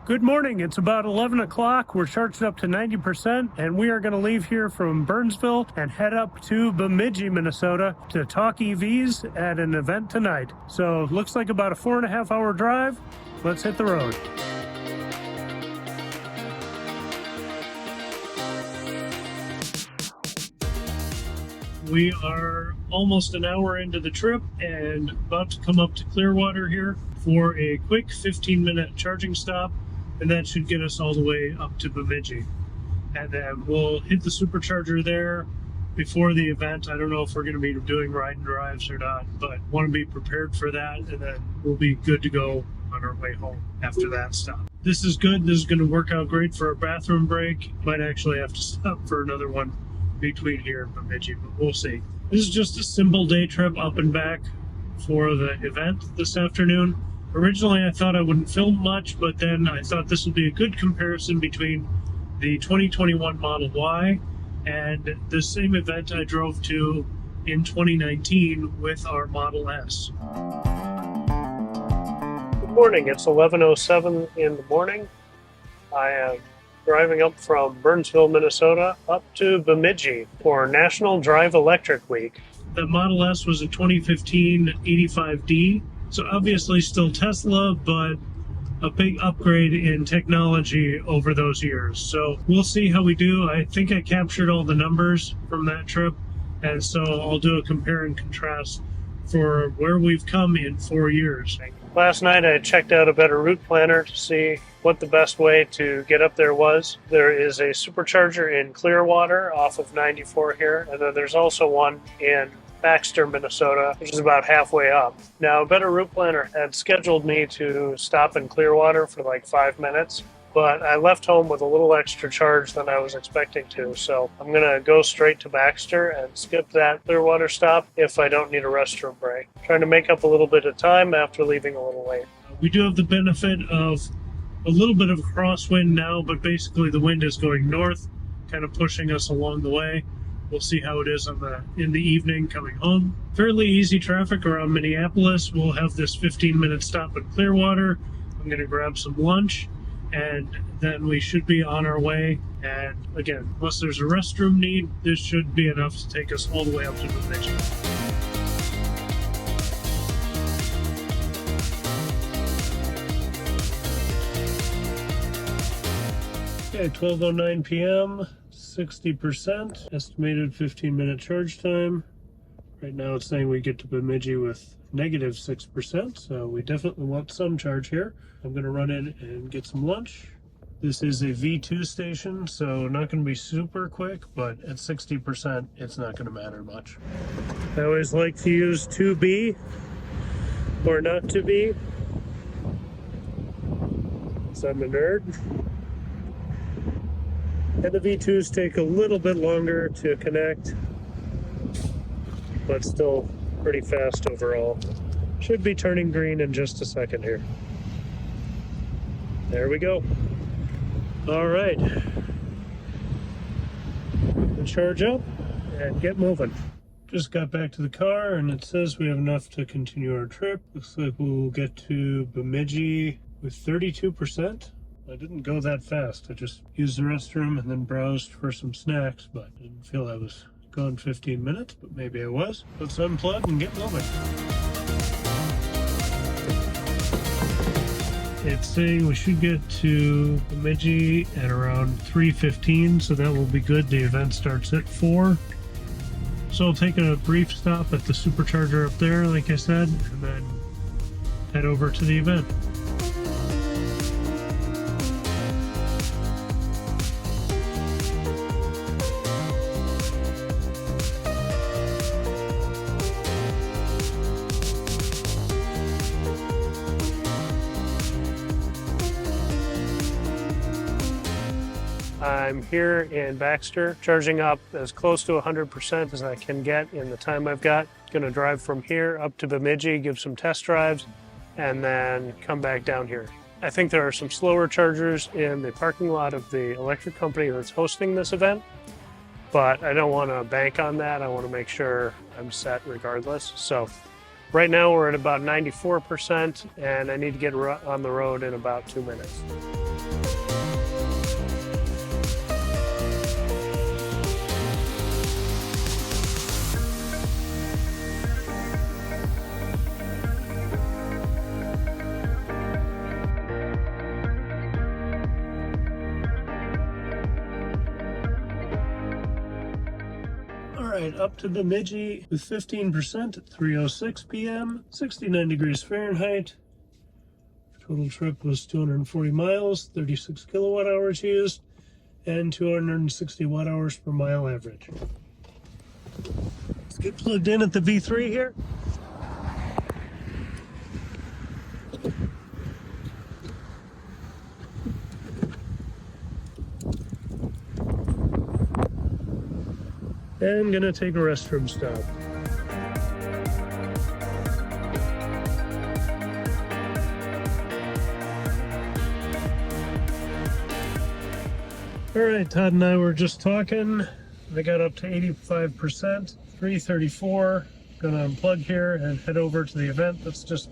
Good morning. It's about 11 o'clock. We're charged up to 90%, and we are going to leave here from Burnsville and head up to Bemidji, Minnesota to talk EVs at an event tonight. So looks like about a 4.5 hour drive. Let's hit the road. We are almost an hour into the trip and about to come up to Clearwater here for a quick 15-minute charging stop, and that should get us all the way up to Bemidji. And then we'll hit the supercharger there before the event. I don't know if we're going to be doing ride and drives or not, but want to be prepared for that, and then we'll be good to go on our way home after that stop. This is good. This is going to work out great for our bathroom break. Might actually have to stop for another one between here and Bemidji, but we'll see. This is just a simple day trip up and back for the event this afternoon. Originally I thought I wouldn't film much, but then I thought this would be a good comparison between the 2021 Model Y and the same event I drove to in 2019 with our Model S. Good morning, it's 11:07 in the morning. I am driving up from Burnsville, Minnesota, up to Bemidji for National Drive Electric Week. The Model S was a 2015 85D, so obviously still Tesla, but a big upgrade in technology over those years. So we'll see how we do. I think I captured all the numbers from that trip, and so I'll do a compare and contrast for where we've come in 4 years. Last night I checked out a better route planner to see what the best way to get up there was. There is a supercharger in Clearwater off of 94 here, and then there's also one in Baxter, Minnesota, which is about halfway up. Now, a better route planner had scheduled me to stop in Clearwater for like 5 minutes, but I left home with a little extra charge than I was expecting to, so I'm gonna go straight to Baxter and skip that Clearwater stop if I don't need a restroom break. Trying to make up a little bit of time after leaving a little late. We do have the benefit of a little bit of a crosswind now, but basically the wind is going north, kind of pushing us along the way. We'll see how it is in the evening coming home. Fairly easy traffic around Minneapolis. We'll have this 15-minute stop at Clearwater. I'm going to grab some lunch, and then we should be on our way. And again, unless there's a restroom need, this should be enough to take us all the way up to Bemidji. Okay, 12:09 p.m., 60%, estimated 15-minute charge time. Right now it's saying we get to Bemidji with negative 6%, so we definitely want some charge here. I'm going to run in and get some lunch. This is a V2 station, so not going to be super quick, but at 60%, it's not going to matter much. I always like to use 2B or not 2B, because I'm a nerd. And the V2s take a little bit longer to connect, but still pretty fast overall. Should be turning green in just a second here. There we go. All right. Charge up and get moving. Just got back to the car and it says we have enough to continue our trip. Looks like we'll get to Bemidji with 32%. I didn't go that fast. I just used the restroom and then browsed for some snacks, but I didn't feel I was gone 15 minutes, but maybe I was. Let's unplug and get moving. It's saying we should get to Bemidji at around 3:15, so that will be good. The event starts at 4. So I'll take a brief stop at the supercharger up there, like I said, and then head over to the event. I'm here in Baxter, charging up as close to 100% as I can get in the time I've got. Gonna drive from here up to Bemidji, give some test drives, and then come back down here. I think there are some slower chargers in the parking lot of the electric company that's hosting this event, but I don't want to bank on that. I want to make sure I'm set regardless. So Right now we're at about 94%, and I need to get on the road in about 2 minutes. Alright, up to Bemidji with 15% at 3:06 p.m., 69 degrees Fahrenheit. Total trip was 240 miles, 36 kilowatt hours used, and 260 watt hours per mile average. Let's get plugged in at the V3 here. And I'm gonna take a restroom stop. All right, Todd and I were just talking. I got up to 85%, 3:34. Gonna unplug here and head over to the event. That's just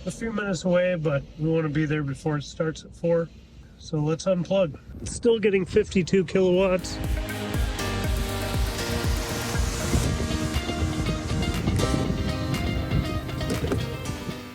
a few minutes away, but we want to be there before it starts at 4. So let's unplug. Still getting 52 kilowatts.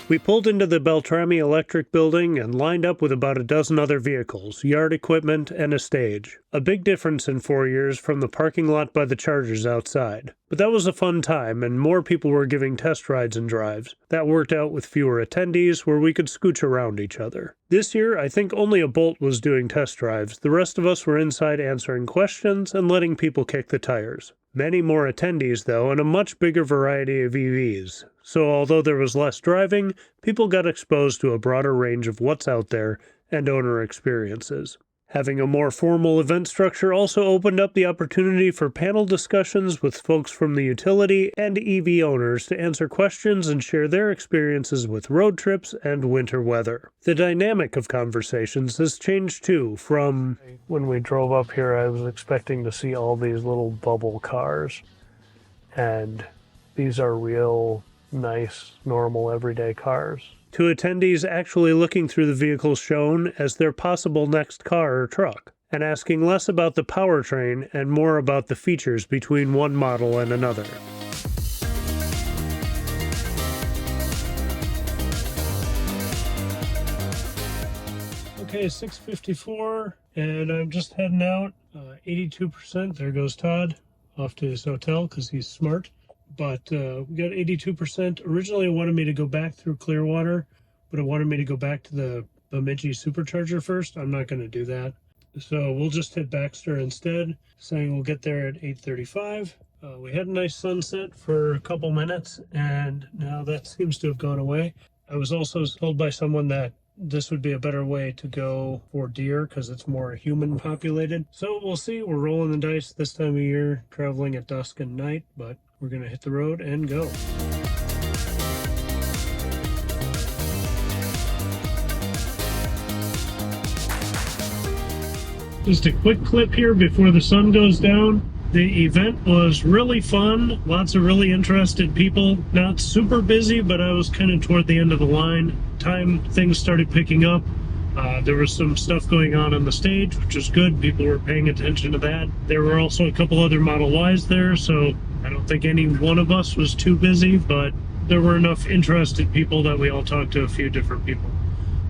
We pulled into the Beltrami electric building and lined up with about a dozen other vehicles, yard equipment, and a stage. A big difference in 4 years from the parking lot by the chargers outside. But that was a fun time, and more people were giving test rides and drives. That worked out with fewer attendees, where we could scooch around each other. This year, I think only a Bolt was doing test drives. The rest of us were inside answering questions and letting people kick the tires. Many more attendees, though, and a much bigger variety of EVs. So although there was less driving, people got exposed to a broader range of what's out there and owner experiences. Having a more formal event structure also opened up the opportunity for panel discussions with folks from the utility and EV owners to answer questions and share their experiences with road trips and winter weather. The dynamic of conversations has changed too. From when we drove up here, I was expecting to see all these little bubble cars, and these are real nice, normal, everyday cars, to attendees actually looking through the vehicles shown as their possible next car or truck, and asking less about the powertrain and more about the features between one model and another. Okay, 6:54, and I'm just heading out. 82%. There goes Todd off to his hotel because he's smart. But we got 82%. Originally, it wanted me to go back through Clearwater, but it wanted me to go back to the Bemidji Supercharger first. I'm not going to do that. So we'll just hit Baxter instead, saying we'll get there at 8:35. We had a nice sunset for a couple minutes, and now that seems to have gone away. I was also told by someone that this would be a better way to go for deer because it's more human populated. So we'll see. We're rolling the dice this time of year, traveling at dusk and night, but we're going to hit the road and go. Just a quick clip here before the sun goes down. The event was really fun. Lots of really interested people. Not super busy, but I was kind of toward the end of the line. Time things started picking up. There was some stuff going on the stage, which was good. People were paying attention to that. There were also a couple other Model Ys there, so I don't think any one of us was too busy, but there were enough interested people that we all talked to a few different people.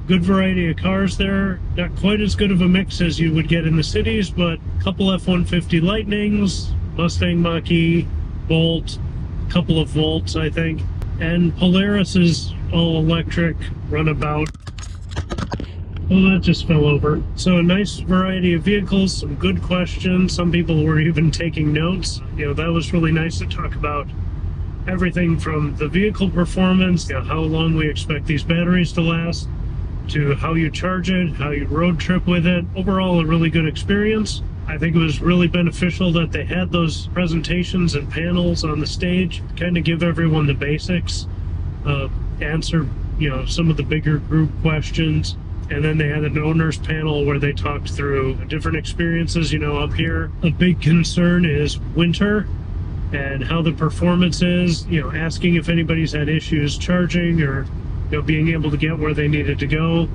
Good variety of cars there. Not quite as good of a mix as you would get in the cities, but a couple F-150 Lightnings, Mustang Mach-E, Bolt, a couple of Volts, I think, and Polaris's all-electric runabout. Oh, that just fell over. So a nice variety of vehicles, some good questions. Some people were even taking notes. That was really nice to talk about everything from the vehicle performance, how long we expect these batteries to last, to how you charge it, how you road trip with it. Overall, a really good experience. I think it was really beneficial that they had those presentations and panels on the stage, kind of give everyone the basics, answer, some of the bigger group questions. And then they had an owner's panel where they talked through different experiences. Up here, a big concern is winter. and how the performance is, asking if anybody's had issues charging or being able to get where they needed to go.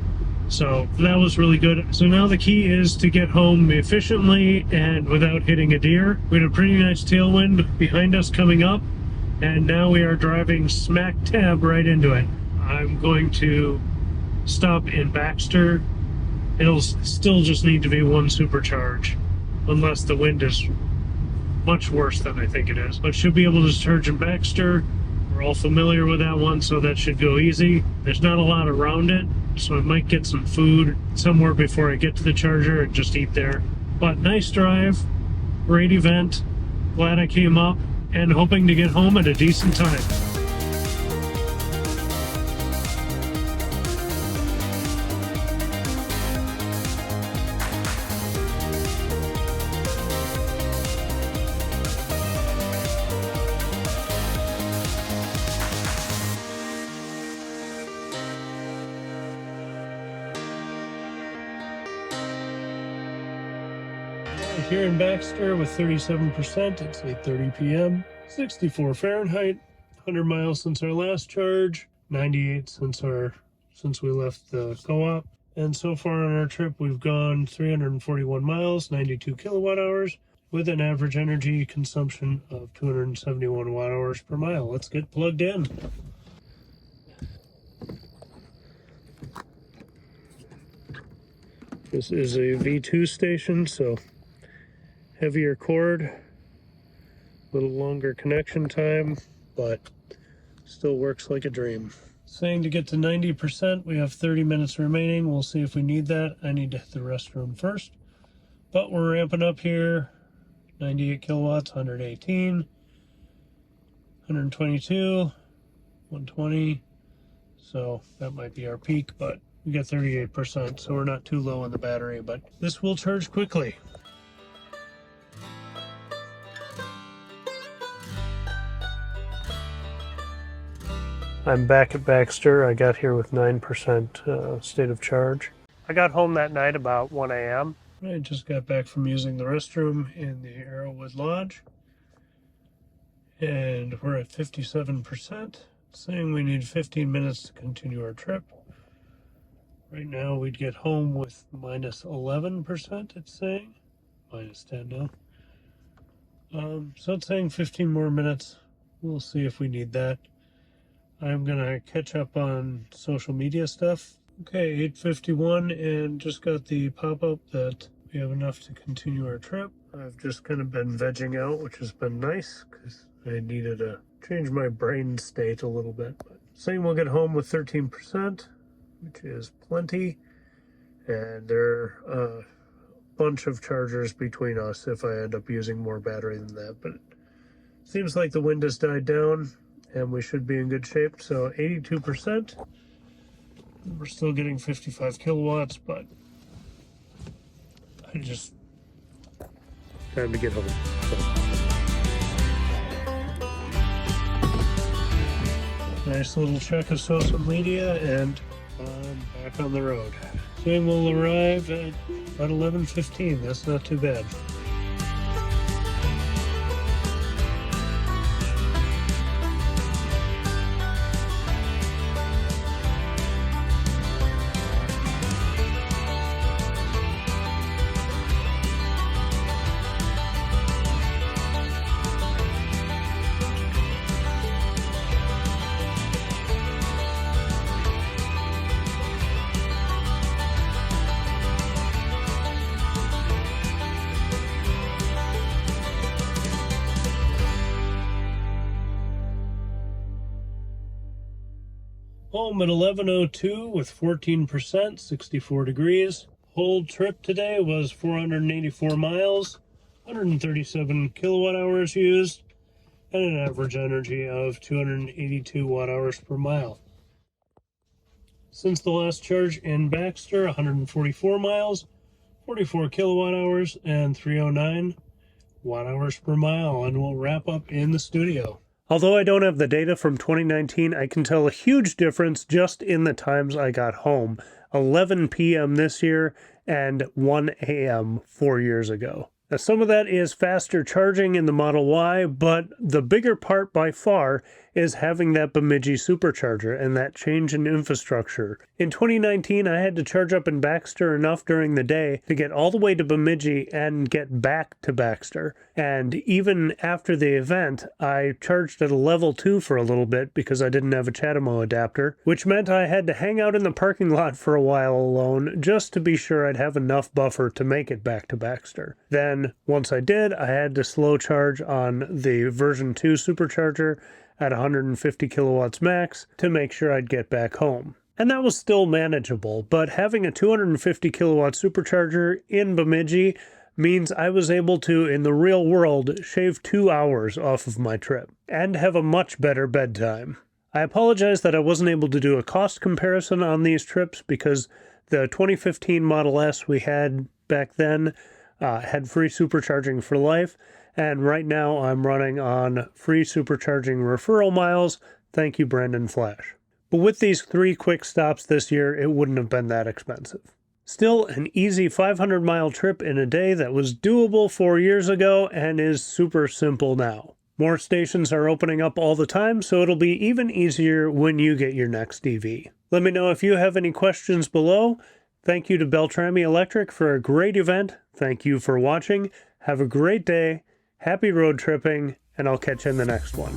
So that was really good. So now the key is to get home efficiently and without hitting a deer. We had a pretty nice tailwind behind us coming up, and now we are driving smack dab right into it. I'm going to stop in Baxter. It'll still just need to be one supercharge, unless the wind is much worse than I think it is. But should be able to charge in Baxter. We're all familiar with that one, so that should go easy. There's not a lot around it, so I might get some food somewhere before I get to the charger and just eat there. But nice drive, great event. Glad I came up, and hoping to get home at a decent time. Here in Baxter with 37%, it's 8:30 p.m., 64 Fahrenheit, 100 miles since our last charge, 98 since we left the co-op. And so far on our trip, we've gone 341 miles, 92 kilowatt hours, with an average energy consumption of 271 watt hours per mile. Let's get plugged in. This is a V2 station, so heavier cord, a little longer connection time, but still works like a dream. Saying to get to 90%, we have 30 minutes remaining. We'll see if we need that. I need to hit the restroom first, but we're ramping up here. 98 kilowatts, 118, 122, 120. So that might be our peak, but we got 38%, so we're not too low on the battery, but this will charge quickly. I'm back at Baxter. I got here with 9% state of charge. I got home that night about 1 a.m. I just got back from using the restroom in the Arrowwood Lodge. And we're at 57%, saying we need 15 minutes to continue our trip. Right now we'd get home with minus 11%, it's saying. Minus 10 now. So it's saying 15 more minutes. We'll see if we need that. I'm gonna catch up on social media stuff. Okay, 8:51, and just got the pop-up that we have enough to continue our trip. I've just kind of been vegging out, which has been nice, because I needed to change my brain state a little bit. But saying we'll get home with 13%, which is plenty, and there are a bunch of chargers between us if I end up using more battery than that. But it seems like the wind has died down, and we should be in good shape. So 82%. We're still getting 55 kilowatts, but time to get home. So. Nice little check of social media, and I'm back on the road. Soon we'll arrive at about 11:15. That's not too bad. Home at 11:02 with 14%, 64 degrees. Whole trip today was 484 miles, 137 kilowatt hours used, and an average energy of 282 watt hours per mile. Since the last charge in Baxter, 144 miles, 44 kilowatt hours, and 309 watt hours per mile, and we'll wrap up in the studio. Although I don't have the data from 2019, I can tell a huge difference just in the times I got home. 11 p.m. this year and 1 a.m. 4 years ago. Now, some of that is faster charging in the Model Y, but the bigger part by far is having that Bemidji supercharger and that change in infrastructure. In 2019, I had to charge up in Baxter enough during the day to get all the way to Bemidji and get back to Baxter. And even after the event, I charged at a level 2 for a little bit because I didn't have a CHAdeMO adapter, which meant I had to hang out in the parking lot for a while alone just to be sure I'd have enough buffer to make it back to Baxter. Then, once I did, I had to slow charge on the version 2 supercharger at 150 kilowatts max to make sure I'd get back home. And that was still manageable, but having a 250 kilowatt supercharger in Bemidji means I was able to, in the real world, shave 2 hours off of my trip and have a much better bedtime. I apologize that I wasn't able to do a cost comparison on these trips because the 2015 Model S we had back then had free supercharging for life, and right now I'm running on free supercharging referral miles. Thank you, Brandon Flash. But with these 3 quick stops this year, it wouldn't have been that expensive. Still an easy 500-mile trip in a day that was doable 4 years ago and is super simple now. More stations are opening up all the time, so it'll be even easier when you get your next EV. Let me know if you have any questions below. Thank you to Beltrami Electric for a great event. Thank you for watching. Have a great day. Happy road tripping, and I'll catch you in the next one.